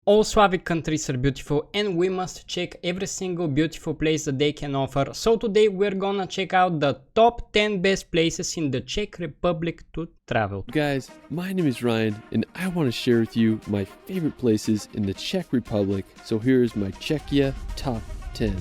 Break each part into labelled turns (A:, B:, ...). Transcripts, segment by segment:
A: all Slavic countries are beautiful and we must check every single beautiful place that they can offer. So today we're gonna check out the top 10 best places in the Czech Republic to travel.
B: Guys, my name is Ryan and I want to share with you my favorite places in the Czech Republic. So here is my Czechia top 10.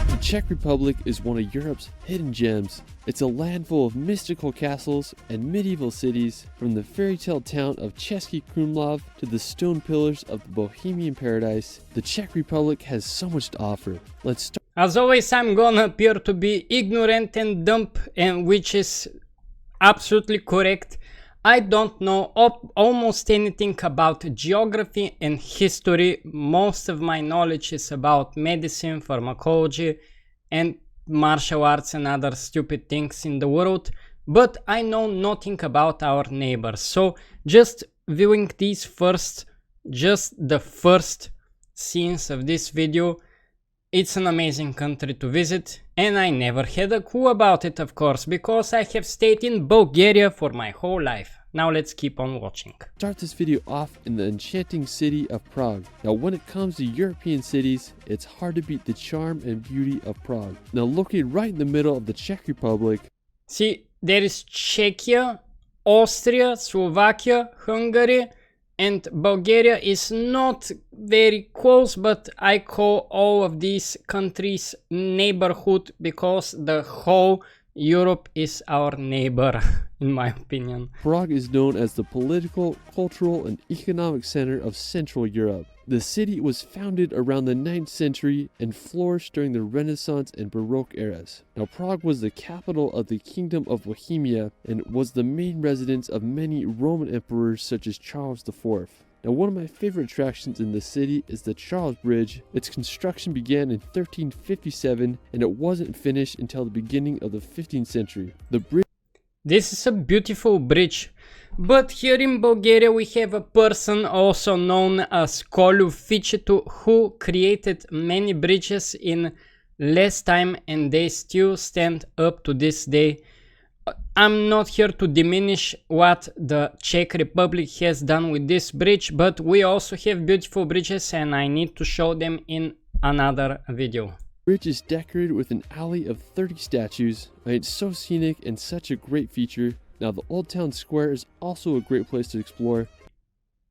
B: The Czech Republic is one of Europe's hidden gems. It's a land full of mystical castles and medieval cities, from the fairy tale town of Český Krumlov to the stone pillars of the Bohemian paradise. The Czech Republic has so much to offer. Let's start.
A: As always, I'm gonna appear to be ignorant and dumb, and which is absolutely correct. I don't know almost anything about geography and history. Most of my knowledge is about medicine, pharmacology, and martial arts and other stupid things in the world. But I know nothing about our neighbors. So just viewing these just the first scenes of this video, it's an amazing country to visit, and I never had a clue about it, of course, because I have stayed in Bulgaria for my whole life. Now let's keep on watching.
B: Start this video off in the enchanting city of Prague. Now when it comes to European cities, it's hard to beat the charm and beauty of Prague. Now located right in the middle of the Czech Republic.
A: See, there is Czechia, Austria, Slovakia, Hungary, and Bulgaria is not very close, but I call all of these countries neighborhood because the whole Europe is our neighbor, in my opinion.
B: Prague is known as the political, cultural, and economic center of Central Europe. The city was founded around the 9th century and flourished during the Renaissance and Baroque eras. Now, Prague was the capital of the Kingdom of Bohemia and was the main residence of many Roman emperors such as Charles IV. Now, one of my favorite attractions in the city is the Charles Bridge. Its construction began in 1357 and it wasn't finished until the beginning of the 15th century. The bridge.
A: This is a beautiful bridge, but here in Bulgaria we have a person also known as KONOPISTE who created many bridges in less time and they still stand up to this day. I'm not here to diminish what the Czech Republic has done with this bridge, but we also have beautiful bridges and I need to show them in another video.
B: The bridge is decorated with an alley of 30 statues. It's so scenic and such a great feature. Now the Old Town Square is also a great place to explore.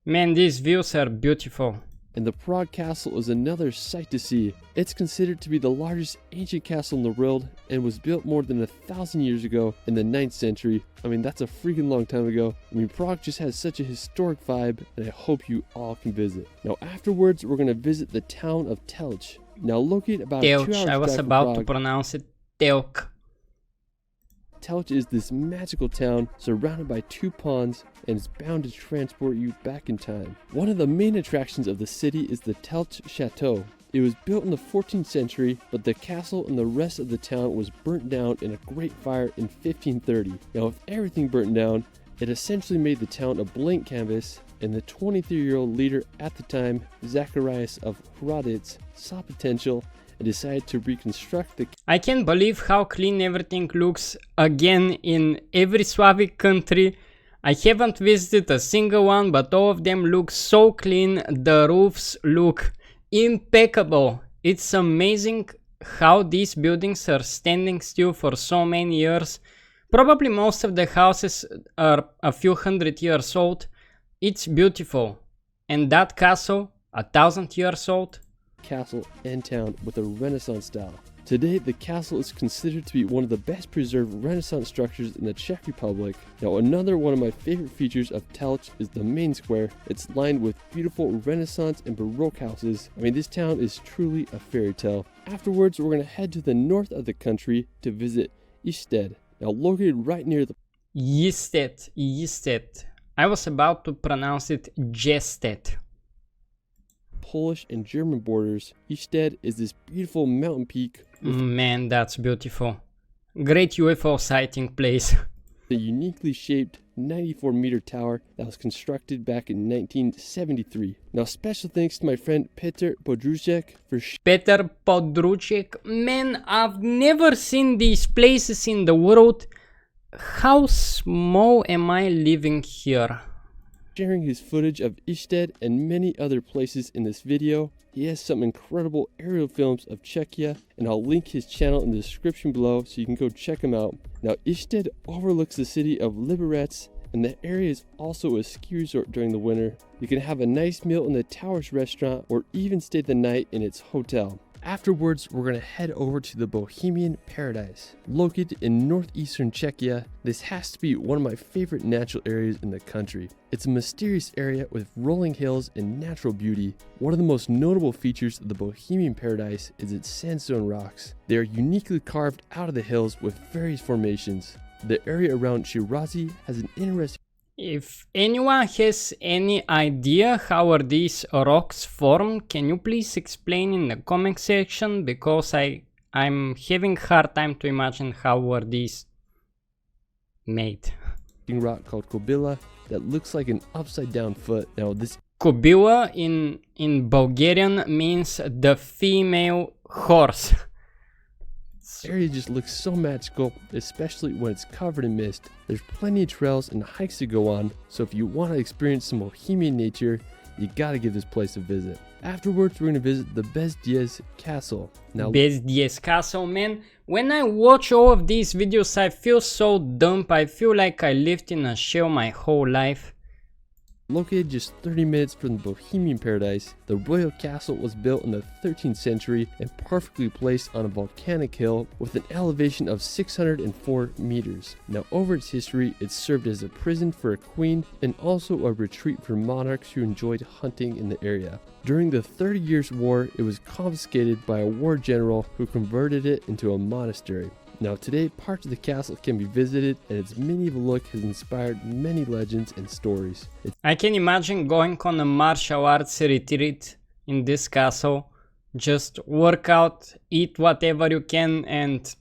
A: Man, these views are beautiful.
B: And the Prague Castle is another sight to see. It's considered to be the largest ancient castle in the world and was built more than 1,000 years ago in the 9th century. I mean, that's a freaking long time ago. I mean, Prague just has such a historic vibe and I hope you all can visit. Now afterwards, we're going to visit the town of Telch. Now located about 2 hours drive from Prague.
A: I was about to pronounce it Telch.
B: Telch is this magical town surrounded by 2 ponds and is bound to transport you back in time. One of the main attractions of the city is the Telch Chateau. It was built in the 14th century, but the castle and the rest of the town was burnt down in a great fire in 1530. Now with everything burnt down, it essentially made the town a blank canvas, and the 23-year-old leader at the time, Zacharias of Hradec, saw potential and decided to reconstruct the.
A: I can't believe how clean everything looks again in every Slavic country. I haven't visited a single one, but all of them look so clean. The roofs look impeccable. It's amazing how these buildings are standing still for so many years. Probably most of the houses are a few hundred years old. It's beautiful. And that castle, 1,000 years old.
B: Castle and town with a Renaissance style. Today, the castle is considered to be one of the best preserved Renaissance structures in the Czech Republic. Now, another one of my favorite features of Telch is the main square. It's lined with beautiful Renaissance and Baroque houses. I mean, this town is truly a fairy tale. Afterwards, we're going to head to the north of the country to visit Isted. Now, located right near the
A: Isted. I was about to pronounce it Jested.
B: Polish and German borders, Isted is this beautiful mountain peak.
A: Man, that's beautiful. Great UFO sighting place.
B: The uniquely shaped 94-meter tower that was constructed back in 1973. Now, special thanks to my friend Peter Područek for
A: Peter Područek. Man, I've never seen these places in the world. how small am I living here?
B: Sharing his footage of Isted and many other places in this video. He has some incredible aerial films of Czechia, and I'll link his channel in the description below so you can go check him out. Now, Isted overlooks the city of Liberec, and the area is also a ski resort during the winter. You can have a nice meal in the Towers restaurant or even stay the night in its hotel. Afterwards, we're going to head over to the Bohemian Paradise. Located in northeastern Czechia, this has to be one of my favorite natural areas in the country. It's a mysterious area with rolling hills and natural beauty. One of the most notable features of the Bohemian Paradise is its sandstone rocks. They are uniquely carved out of the hills with various formations. The area around Shirazi has an interesting...
A: If anyone has any idea how are these rocks formed, can you please explain in the comment section, because I'm having hard time to imagine how were these made.
B: rock called Kobila that looks like an upside down foot. Now this
A: Kobila in Bulgarian means the female horse.
B: area just looks so magical, especially when it's covered in mist. There's plenty of trails and hikes to go on, so if you want to experience some Bohemian nature, you gotta give this place a visit. Afterwards, we're gonna visit the Bezdiez Castle. Now,
A: Bezdiez Castle, man. When I watch all of these videos, I feel so dumb. I feel like I lived in a shell my whole life.
B: located just 30 minutes from the Bohemian Paradise, the royal castle was built in the 13th century and perfectly placed on a volcanic hill with an elevation of 604 meters. Now, over its history, it served as a prison for a queen and also a retreat for monarchs who enjoyed hunting in the area. During the 30 Years' War, it was confiscated by a war general who converted it into a monastery. Now today, parts of the castle can be visited, and its medieval look has inspired many legends and stories.
A: I can imagine going on a martial arts retreat in this castle. Just work out, eat whatever you can, and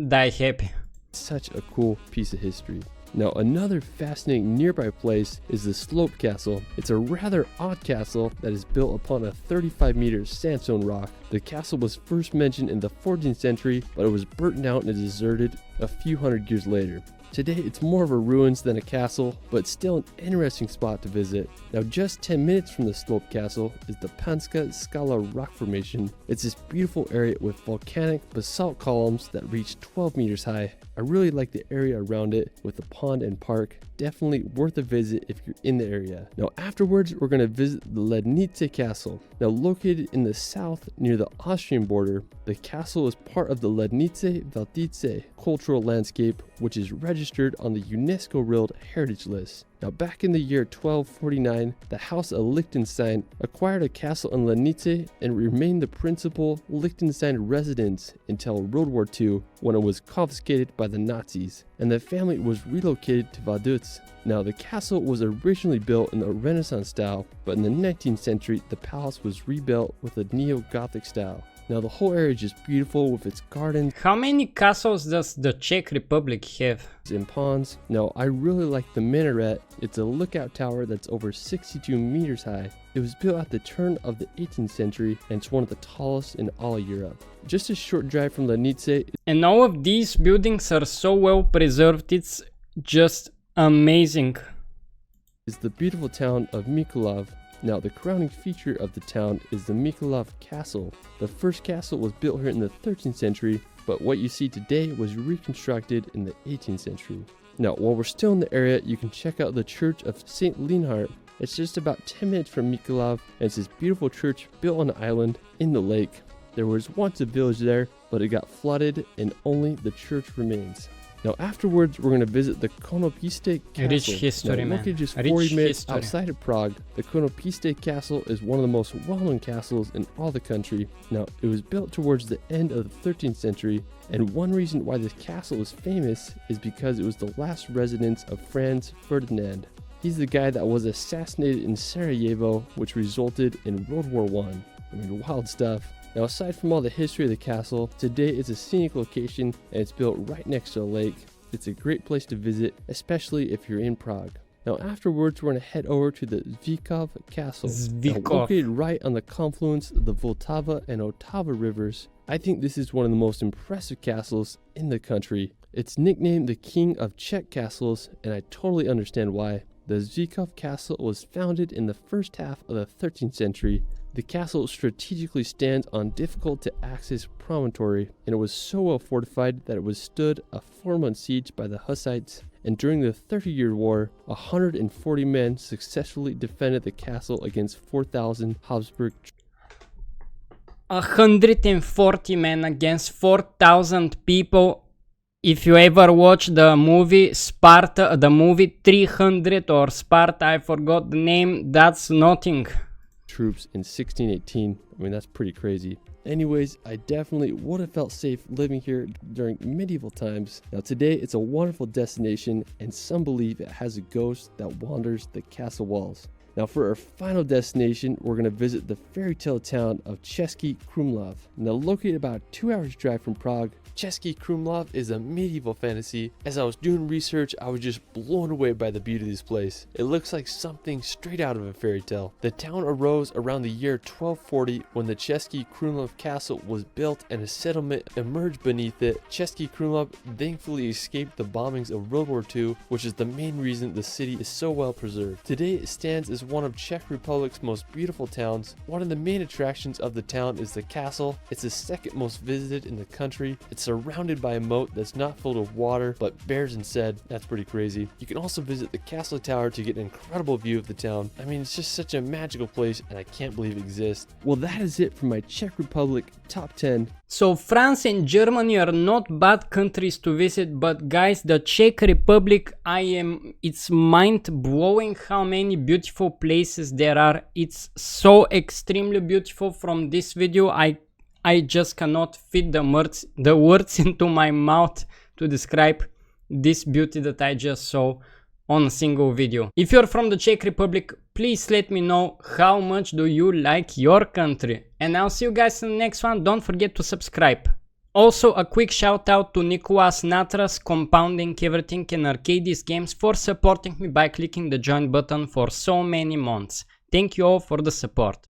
A: die happy.
B: It's such a cool piece of history. Now, another fascinating nearby place is the SLOUP Castle. It's a rather odd castle that is built upon a 35-meter sandstone rock. The castle was first mentioned in the 14th century, but it was burnt down and deserted a few hundred years later. Today, it's more of a ruins than a castle, but still an interesting spot to visit. Now, just 10 minutes from the SLOUP Castle is the Panska Skala rock formation. It's this beautiful area with volcanic basalt columns that reach 12 meters high. I really like the area around it with the pond and park. Definitely worth a visit if you're in the area. Now, afterwards, we're going to visit the Lednice Castle. Now, located in the south near the Austrian border, the castle is part of the Lednice Valdice cultural landscape, which is registered on the UNESCO World Heritage List. Now, back in the year 1249, the House of Liechtenstein acquired a castle in Lednice and remained the principal Liechtenstein residence until World War II, when it was confiscated by the Nazis, and the family was relocated to Vaduz. Now, the castle was originally built in the Renaissance style, but in the 19th century, the palace was rebuilt with a neo-Gothic style. Now, the whole area is just beautiful with its gardens.
A: How many castles does the Czech Republic have?
B: And ponds. Now, I really like the minaret. It's a lookout tower that's over 62 meters high. It was built at the turn of the 18th century, and it's one of the tallest in all of Europe. Just a short drive from Lednice.
A: And all of these buildings are so well preserved, it's just amazing.
B: Is the beautiful town of Mykolaiv. Now, the crowning feature of the town is the Mykolaiv Castle. The first castle was built here in the 13th century, but what you see today was reconstructed in the 18th century. Now, while we're still in the area, you can check out the Church of St. Leonhard. It's just about 10 minutes from Mykolaiv, and it's this beautiful church built on an island in the lake. There was once a village there, but it got flooded and only the church remains. Now, afterwards, we're going to visit the Konopiste Castle.
A: Rich history,
B: now,
A: man.
B: located just
A: Rich
B: 40 minutes
A: history.
B: outside of Prague, the Konopiste Castle is one of the most well-known castles in all the country. Now, it was built towards the end of the 13th century, and one reason why this castle is famous is because it was the last residence of Franz Ferdinand. He's the guy that was assassinated in Sarajevo, which resulted in World War I. I mean, wild stuff. Now, aside from all the history of the castle, today it's a scenic location and it's built right next to a lake. It's a great place to visit, especially if you're in Prague. Now, afterwards, we're going to head over to the Zvikov Castle. Now, located right on the confluence of the Vltava and Otava rivers, I think this is one of the most impressive castles in the country. It's nicknamed the King of Czech Castles, and I totally understand why. The Zvíkov Castle was founded in the first half of the 13th century. The castle strategically stands on difficult to access promontory, and it was so well fortified that it withstood a 4-month siege by the Hussites, and during the 30-Year War, 140 men successfully defended the castle against 4,000 Habsburg.
A: 140 men against 4,000 people. If you ever watch the movie Sparta, the movie 300 or Sparta, I forgot the name, that's nothing.
B: Troops in 1618. I mean, that's pretty crazy. Anyways, I definitely would have felt safe living here during medieval times. Now today, it's a wonderful destination, and some believe it has a ghost that wanders the castle walls. Now for our final destination, we're going to visit the fairy tale town of Český Krumlov. Now located about 2 hours drive from Prague, Český Krumlov is a medieval fantasy. As I was doing research, I was just blown away by the beauty of this place. It looks like something straight out of a fairy tale. The town arose around the year 1240 when the Český Krumlov castle was built and a settlement emerged beneath it. Český Krumlov thankfully escaped the bombings of World War II, which is the main reason the city is so well preserved. Today it stands as one of Czech Republic's most beautiful towns. One of the main attractions of the town is the castle. It's the second most visited in the country. It's surrounded by a moat that's not filled with water, but bears instead. That's pretty crazy. You can also visit the castle tower to get an incredible view of the town. I mean, it's just such a magical place, and I can't believe it exists. Well, that is it for my Czech Republic top 10.
A: So France and Germany are not bad countries to visit, but guys, the Czech Republic, it's mind-blowing how many beautiful places there are. It's so extremely beautiful. From this video, I just cannot fit the words into my mouth to describe this beauty that I just saw on a single video. If you're from the Czech Republic, please let me know how much do you like your country. And I'll see you guys in the next one. Don't forget to subscribe. Also, a quick shout out to Nicolas Natras, Compounding Everything and Arcades Games for supporting me by clicking the join button for so many months. Thank you all for the support.